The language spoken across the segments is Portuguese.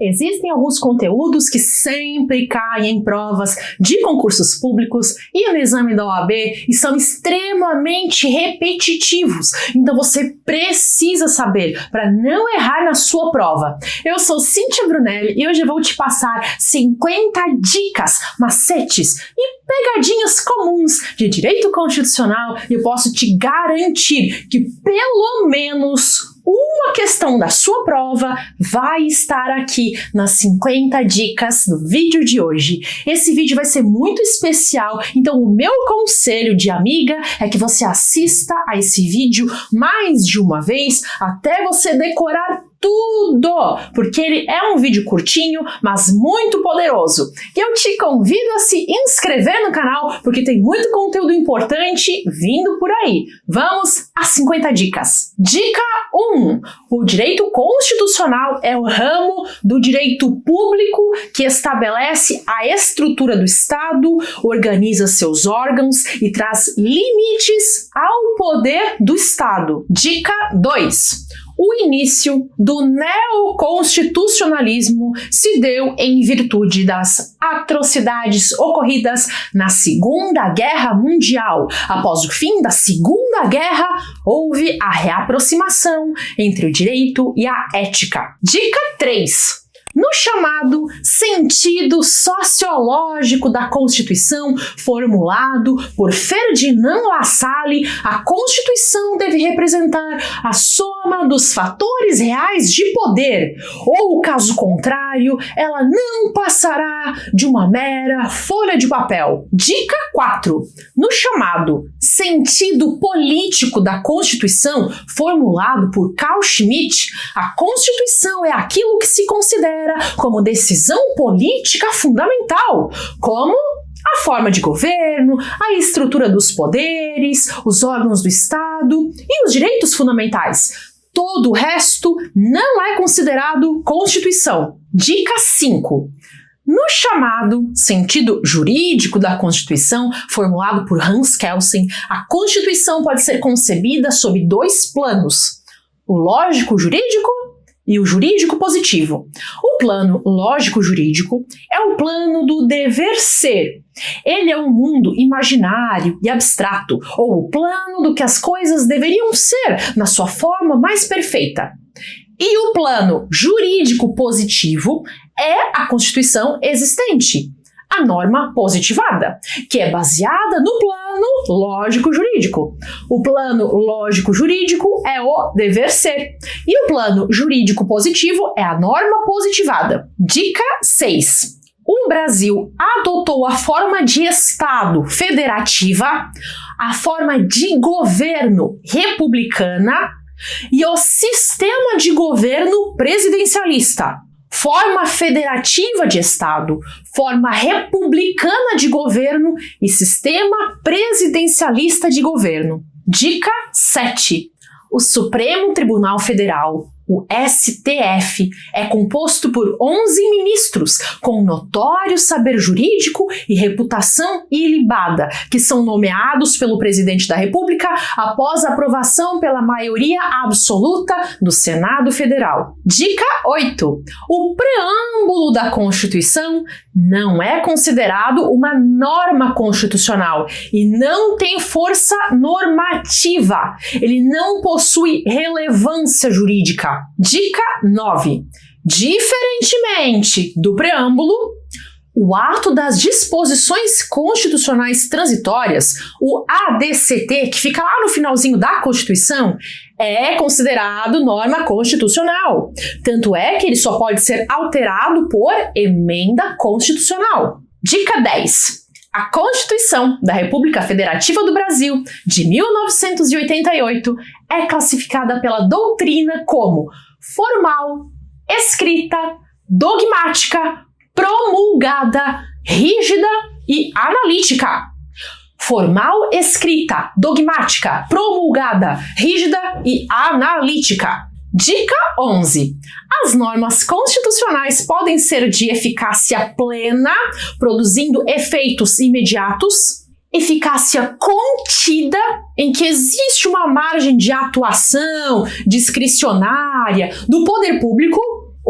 Existem alguns conteúdos que sempre caem em provas de concursos públicos e no exame da OAB e são extremamente repetitivos. Então você precisa saber para não errar na sua prova. Eu sou Cíntia Brunelli e hoje eu vou te passar 50 dicas, macetes e pegadinhas comuns de direito constitucional e eu posso te garantir que pelo menos uma questão da sua prova vai estar aqui nas 50 dicas do vídeo de hoje. Esse vídeo vai ser muito especial, então o meu conselho de amiga é que você assista a esse vídeo mais de uma vez até você decorar tudo, porque ele é um vídeo curtinho, mas muito poderoso. E eu te convido a se inscrever no canal, porque tem muito conteúdo importante vindo por aí. Vamos às 50 dicas. Dica 1. O direito constitucional é o ramo do direito público que estabelece a estrutura do Estado, organiza seus órgãos e traz limites ao poder do Estado. Dica 2. O início do neoconstitucionalismo se deu em virtude das atrocidades ocorridas na Segunda Guerra Mundial. Após o fim da Segunda Guerra, houve a reaproximação entre o direito e a ética. Dica 3. No chamado sentido sociológico da Constituição, formulado por Ferdinand Lassalle, a Constituição deve representar a soma dos fatores reais de poder, ou, caso contrário, ela não passará de uma mera folha de papel. Dica 4. No chamado sentido político da Constituição, formulado por Carl Schmitt, a Constituição é aquilo que se considera como decisão política fundamental, como a forma de governo, a estrutura dos poderes, os órgãos do Estado e os direitos fundamentais. Todo o resto não é considerado Constituição. Dica 5. No chamado sentido jurídico da Constituição, formulado por Hans Kelsen, a Constituição pode ser concebida sob dois planos: o lógico-jurídico e o jurídico positivo. O plano lógico-jurídico é o plano do dever ser. Ele é um mundo imaginário e abstrato, ou o plano do que as coisas deveriam ser na sua forma mais perfeita. E o plano jurídico positivo é a Constituição existente, a norma positivada, que é baseada no plano lógico-jurídico. O plano lógico-jurídico é o dever ser e o plano jurídico positivo é a norma positivada. Dica 6. O Brasil adotou a forma de Estado federativa, a forma de governo republicana e o sistema de governo presidencialista. Forma federativa de Estado, forma republicana de governo e sistema presidencialista de governo. Dica 7. O Supremo Tribunal Federal, o STF, é composto por 11 ministros com notório saber jurídico e reputação ilibada, que são nomeados pelo presidente da República após aprovação pela maioria absoluta do Senado Federal. Dica 8. O preâmbulo da Constituição não é considerado uma norma constitucional e não tem força normativa. Ele não possui relevância jurídica. Dica 9. Diferentemente do preâmbulo, o ato das disposições constitucionais transitórias, o ADCT, que fica lá no finalzinho da Constituição, é considerado norma constitucional. Tanto é que ele só pode ser alterado por emenda constitucional. Dica 10. A Constituição da República Federativa do Brasil, de 1988, é classificada pela doutrina como formal, escrita, dogmática, promulgada, rígida e analítica. Formal, escrita, dogmática, promulgada, rígida e analítica. Dica 11. As normas constitucionais podem ser de eficácia plena, produzindo efeitos imediatos, eficácia contida, em que existe uma margem de atuação discricionária do poder público,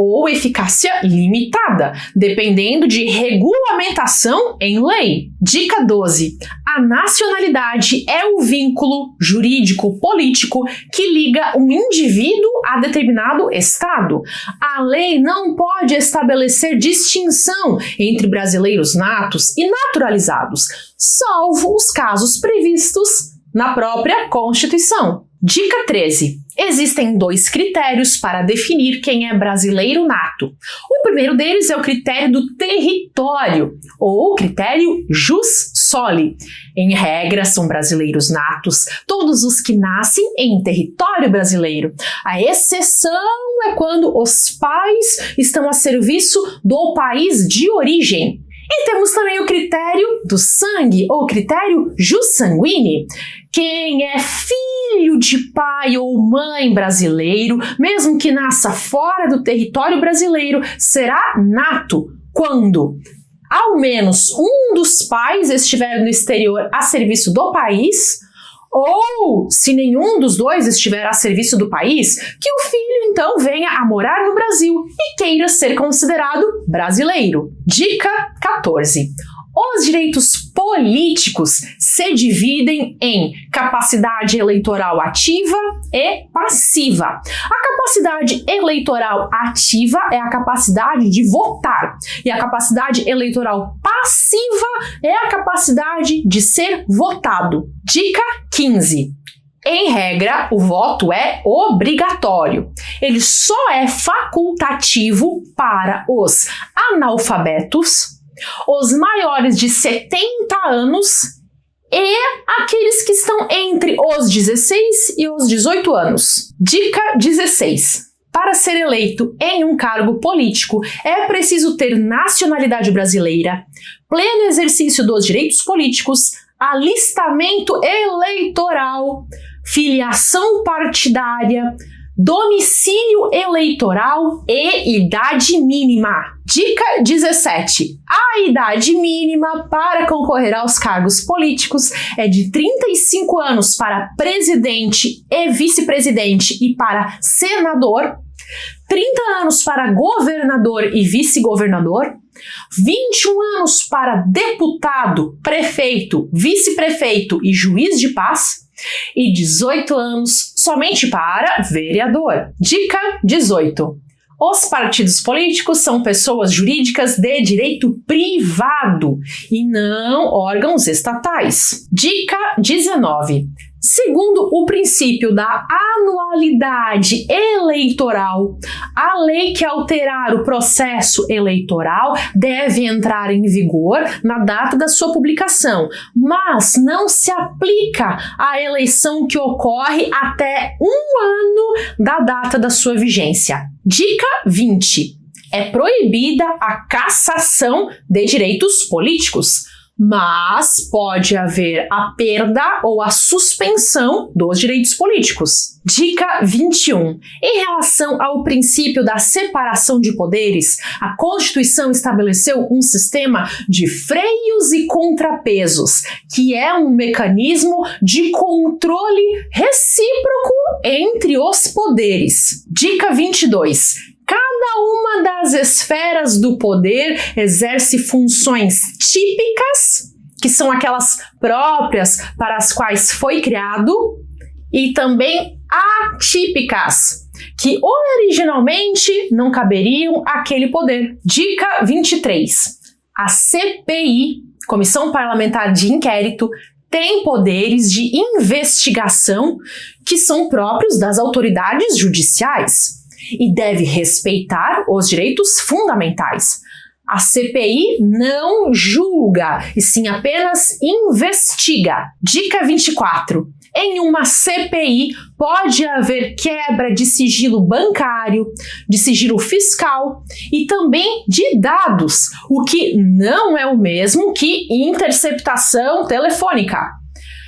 ou eficácia limitada, dependendo de regulamentação em lei. Dica 12. A nacionalidade é o vínculo jurídico-político que liga um indivíduo a determinado estado. A lei não pode estabelecer distinção entre brasileiros natos e naturalizados, salvo os casos previstos na própria Constituição. Dica 13. Existem 2 critérios para definir quem é brasileiro nato. O primeiro deles é o critério do território, ou critério jus soli. Em regra, são brasileiros natos todos os que nascem em território brasileiro. A exceção é quando os pais estão a serviço do país de origem. E temos também o critério do sangue, ou critério jus sanguine. Quem é filho de pai ou mãe brasileiro, mesmo que nasça fora do território brasileiro, será nato quando ao menos um dos pais estiver no exterior a serviço do país, ou, se nenhum dos dois estiver a serviço do país, que o filho então venha a morar no Brasil e queira ser considerado brasileiro. Dica 14. Os direitos políticos se dividem em capacidade eleitoral ativa e passiva. A capacidade eleitoral ativa é a capacidade de votar, e a capacidade eleitoral passiva é a capacidade de ser votado. Dica 15. Em regra, o voto é obrigatório. Ele só é facultativo para os analfabetos, os maiores de 70 anos e aqueles que estão entre os 16 e os 18 anos. Dica 16. Para ser eleito em um cargo político, é preciso ter nacionalidade brasileira, pleno exercício dos direitos políticos, alistamento eleitoral, filiação partidária, domicílio eleitoral e idade mínima. Dica 17. A idade mínima para concorrer aos cargos políticos é de 35 anos para presidente e vice-presidente e para senador, 30 anos para governador e vice-governador, 21 anos para deputado, prefeito, vice-prefeito e juiz de paz, e 18 anos somente para vereador. Dica 18. Os partidos políticos são pessoas jurídicas de direito privado e não órgãos estatais. Dica 19. Segundo o princípio da anualidade eleitoral, a lei que alterar o processo eleitoral deve entrar em vigor na data da sua publicação, mas não se aplica à eleição que ocorre até 1 ano da data da sua vigência. Dica 20. É proibida a cassação de direitos políticos, mas pode haver a perda ou a suspensão dos direitos políticos. Dica 21. Em relação ao princípio da separação de poderes, a Constituição estabeleceu um sistema de freios e contrapesos, que é um mecanismo de controle recíproco entre os poderes. Dica 22. Cada uma das esferas do poder exerce funções típicas, que são aquelas próprias para as quais foi criado, e também atípicas, que originalmente não caberiam àquele poder. Dica 23. A CPI, Comissão Parlamentar de Inquérito, tem poderes de investigação que são próprios das autoridades judiciais e deve respeitar os direitos fundamentais. A CPI não julga, e sim apenas investiga. Dica 24. Em uma CPI pode haver quebra de sigilo bancário, de sigilo fiscal e também de dados, o que não é o mesmo que interceptação telefônica.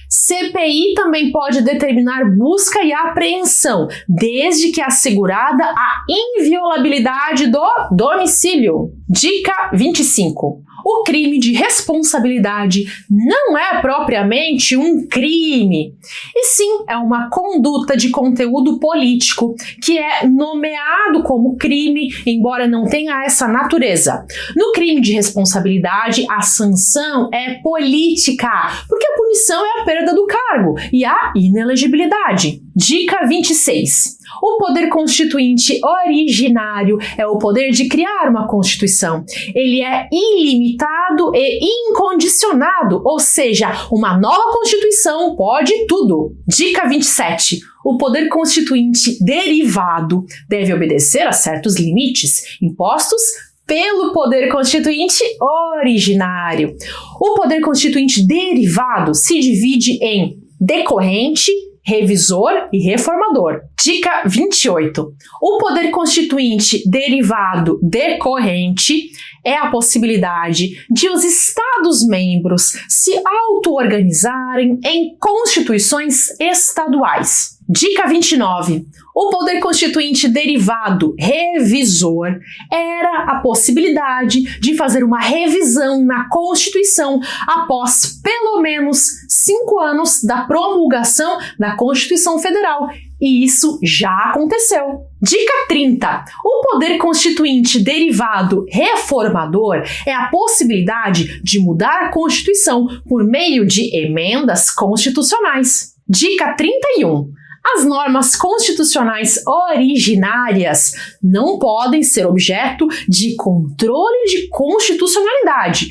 CPI também pode determinar busca e apreensão, desde que assegurada a inviolabilidade do domicílio. Dica 25. O crime de responsabilidade não é propriamente um crime, e sim é uma conduta de conteúdo político que é nomeado como crime, embora não tenha essa natureza. No crime de responsabilidade, a sanção é política, porque a punição é a perda do cargo e a inelegibilidade. Dica 26. O poder constituinte originário é o poder de criar uma Constituição. Ele é ilimitado e incondicionado, ou seja, uma nova Constituição pode tudo. Dica 27. O poder constituinte derivado deve obedecer a certos limites impostos pelo poder constituinte originário. O poder constituinte derivado se divide em decorrente, revisor e reformador. Dica 28. O poder constituinte derivado decorrente é a possibilidade de os Estados-membros se auto-organizarem em constituições estaduais. Dica 29. O poder constituinte derivado revisor era a possibilidade de fazer uma revisão na Constituição após pelo menos 5 anos da promulgação da Constituição Federal. E isso já aconteceu. Dica 30. O poder constituinte derivado reformador é a possibilidade de mudar a Constituição por meio de emendas constitucionais. Dica 31. As normas constitucionais originárias não podem ser objeto de controle de constitucionalidade,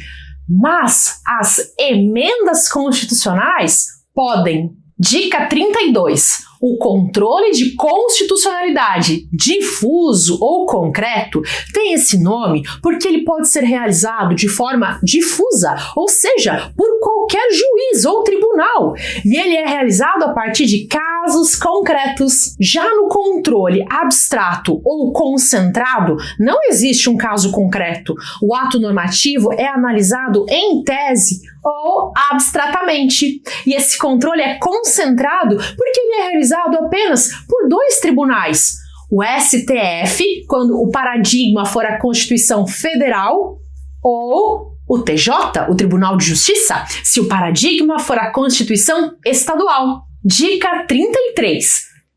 mas as emendas constitucionais podem. Dica 32. O controle de constitucionalidade difuso ou concreto tem esse nome porque ele pode ser realizado de forma difusa, ou seja, por qualquer juiz ou tribunal, e ele é realizado a partir de casos concretos. Já no controle abstrato ou concentrado, não existe um caso concreto. O ato normativo é analisado em tese ou abstratamente, e esse controle é concentrado porque ele é realizado apenas por 2 tribunais, o STF, quando o paradigma for a Constituição Federal, ou o TJ, o Tribunal de Justiça, se o paradigma for a Constituição Estadual. Dica 33.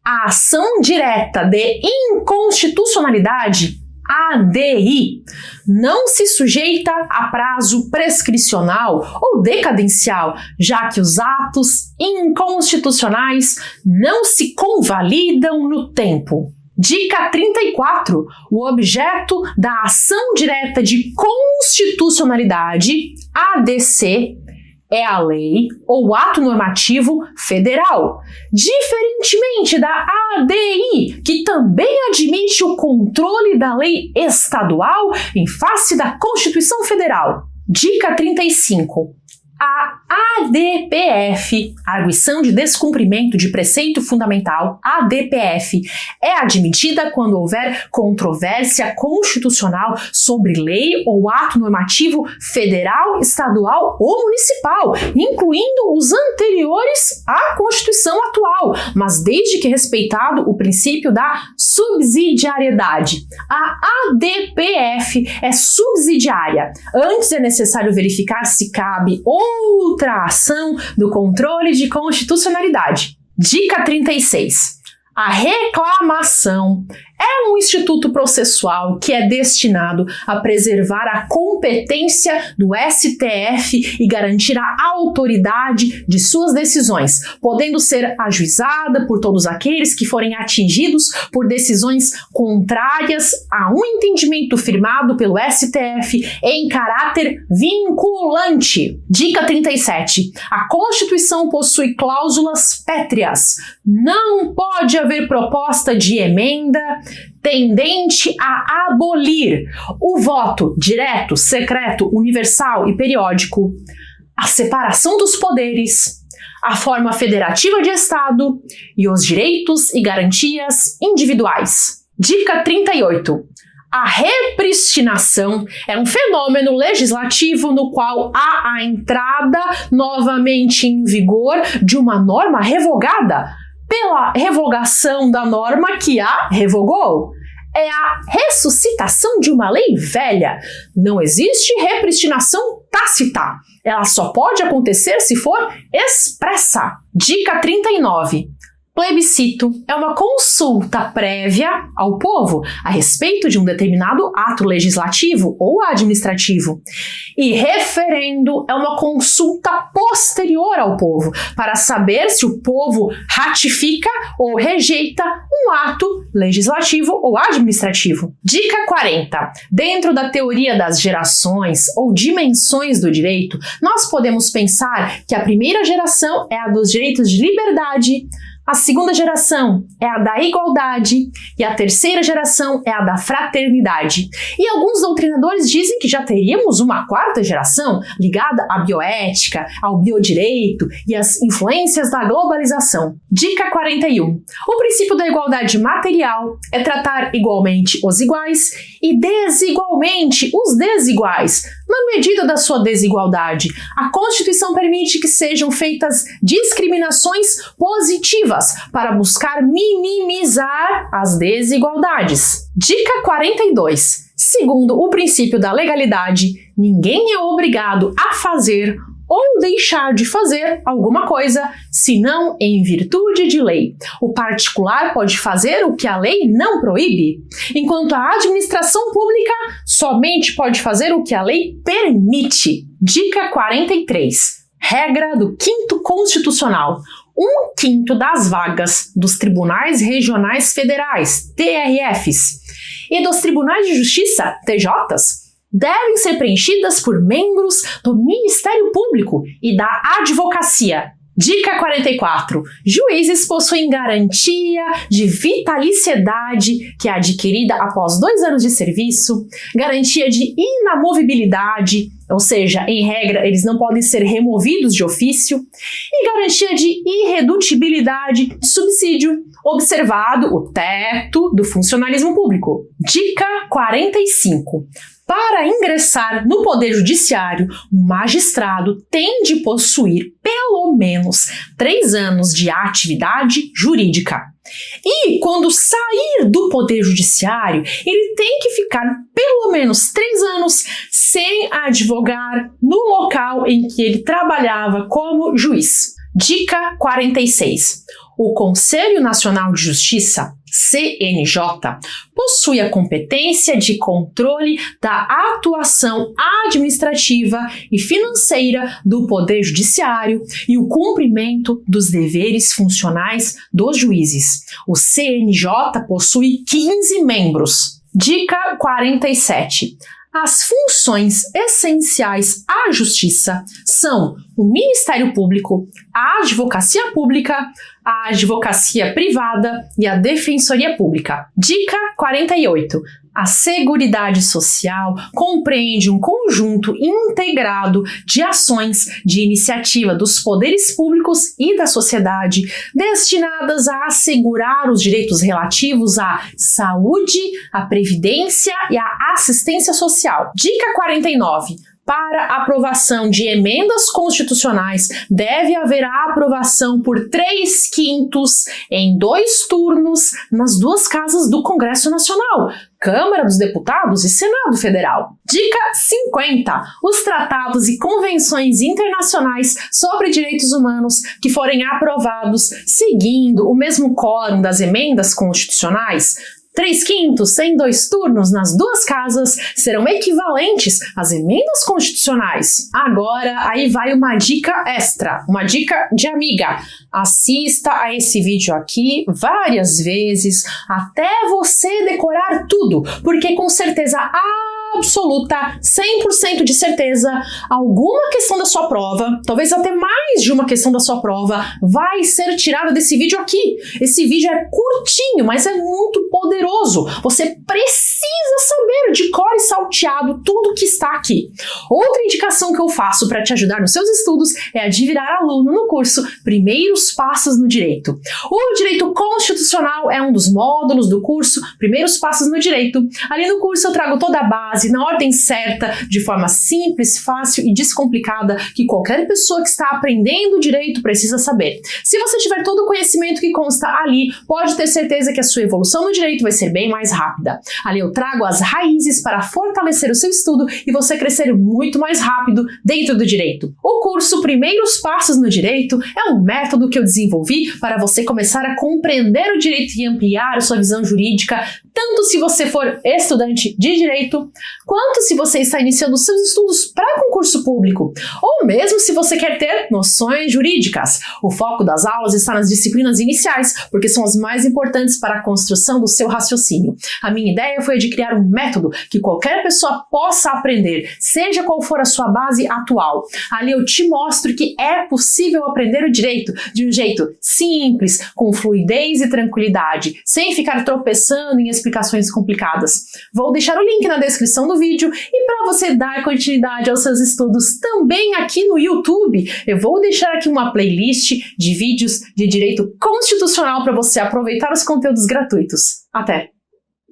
A ação direta de inconstitucionalidade, ADI, não se sujeita a prazo prescricional ou decadencial, já que os atos inconstitucionais não se convalidam no tempo. Dica 34. O objeto da ação direta de constitucionalidade, ADC, é a lei ou ato normativo federal, diferentemente da ADI, que também admite o controle da lei estadual em face da Constituição Federal. Dica 35. A ADPF, Arguição de Descumprimento de Preceito Fundamental, ADPF, é admitida quando houver controvérsia constitucional sobre lei ou ato normativo federal, estadual ou municipal, incluindo os anteriores à Constituição atual, mas desde que respeitado o princípio da subsidiariedade. A ADPF é subsidiária. Antes é necessário verificar se cabe outra ação do controle de constitucionalidade. Dica 36. A reclamação é um instituto processual que é destinado a preservar a competência do STF e garantir a autoridade de suas decisões, podendo ser ajuizada por todos aqueles que forem atingidos por decisões contrárias a um entendimento firmado pelo STF em caráter vinculante. Dica 37. A Constituição possui cláusulas pétreas. Não pode haver proposta de emenda tendente a abolir o voto direto, secreto, universal e periódico, a separação dos poderes, a forma federativa de Estado e os direitos e garantias individuais. Dica 38. A repristinação é um fenômeno legislativo no qual há a entrada novamente em vigor de uma norma revogada pela revogação da norma que a revogou. é a ressuscitação de uma lei velha. Não existe repristinação tácita. Ela só pode acontecer se for expressa. Dica 39. Plebiscito é uma consulta prévia ao povo a respeito de um determinado ato legislativo ou administrativo. E referendo é uma consulta posterior ao povo para saber se o povo ratifica ou rejeita um ato legislativo ou administrativo. Dica 40. Dentro da teoria das gerações ou dimensões do direito, nós podemos pensar que a primeira geração é a dos direitos de liberdade, a segunda geração é a da igualdade e a terceira geração é a da fraternidade. E alguns doutrinadores dizem que já teríamos uma quarta geração ligada à bioética, ao biodireito e às influências da globalização. Dica 41. O princípio da igualdade material é tratar igualmente os iguais e desigualmente os desiguais. Na medida da sua desigualdade, a Constituição permite que sejam feitas discriminações positivas para buscar minimizar as desigualdades. Dica 42. Segundo o princípio da legalidade, ninguém é obrigado a fazer ou deixar de fazer alguma coisa, senão em virtude de lei. O particular pode fazer o que a lei não proíbe, enquanto a administração pública somente pode fazer o que a lei permite. Dica 43. Regra do 5º Constitucional. 1/5 das vagas dos Tribunais Regionais Federais, TRFs, e dos Tribunais de Justiça, TJs, devem ser preenchidas por membros do Ministério Público e da Advocacia. Dica 44. Juízes possuem garantia de vitaliciedade, que é adquirida após 2 anos de serviço, garantia de inamovibilidade, ou seja, em regra, eles não podem ser removidos de ofício, e garantia de irredutibilidade de subsídio, observado o teto do funcionalismo público. Dica 45. Para ingressar no Poder Judiciário, o magistrado tem de possuir pelo menos 3 anos de atividade jurídica. E quando sair do Poder Judiciário, ele tem que ficar pelo menos 3 anos sem advogar no local em que ele trabalhava como juiz. Dica 46. O Conselho Nacional de Justiça, CNJ, possui a competência de controle da atuação administrativa e financeira do Poder Judiciário e o cumprimento dos deveres funcionais dos juízes. O CNJ possui 15 membros. Dica 47. As funções essenciais à Justiça são o Ministério Público, a Advocacia Pública, a Advocacia Privada e a Defensoria Pública. Dica 48. A Seguridade Social compreende um conjunto integrado de ações de iniciativa dos poderes públicos e da sociedade destinadas a assegurar os direitos relativos à saúde, à previdência e à assistência social. Dica 49. Para aprovação de emendas constitucionais, deve haver a aprovação por 3/5 em 2 turnos nas 2 casas do Congresso Nacional, Câmara dos Deputados e Senado Federal. Dica 50. Os tratados e convenções internacionais sobre direitos humanos que forem aprovados seguindo o mesmo quórum das emendas constitucionais, 3/5 em 2 turnos nas 2 casas serão equivalentes às emendas constitucionais. Agora, aí vai uma dica extra, uma dica de amiga. Assista a esse vídeo aqui várias vezes até você decorar tudo, porque com certeza absoluta, 100% de certeza, alguma questão da sua prova, talvez até mais de uma questão da sua prova, vai ser tirada desse vídeo aqui. Esse vídeo é curtinho, mas é muito poderoso. Você precisa precisa saber de cor e salteado tudo que está aqui. Outra indicação que eu faço para te ajudar nos seus estudos é a de virar aluno no curso Primeiros Passos no Direito. O Direito Constitucional é um dos módulos do curso Primeiros Passos no Direito. Ali no curso eu trago toda a base, na ordem certa, de forma simples, fácil e descomplicada, que qualquer pessoa que está aprendendo direito precisa saber. Se você tiver todo o conhecimento que consta ali, pode ter certeza que a sua evolução no direito vai ser bem mais rápida. Ali eu trago as raízes para fortalecer o seu estudo e você crescer muito mais rápido dentro do direito. O curso Primeiros Passos no Direito é um método que eu desenvolvi para você começar a compreender o direito e ampliar a sua visão jurídica, tanto se você for estudante de direito, quanto se você está iniciando seus estudos para concurso público, ou mesmo se você quer ter noções jurídicas. O foco das aulas está nas disciplinas iniciais, porque são as mais importantes para a construção do seu raciocínio. A minha ideia foi a de criar um método que qualquer pessoa possa aprender, seja qual for a sua base atual. Ali eu te mostro que é possível aprender o direito de um jeito simples, com fluidez e tranquilidade, sem ficar tropeçando em explicações complicadas. Vou deixar o link na descrição do vídeo e para você dar continuidade aos seus estudos também aqui no YouTube, eu vou deixar aqui uma playlist de vídeos de direito constitucional para você aproveitar os conteúdos gratuitos. Até!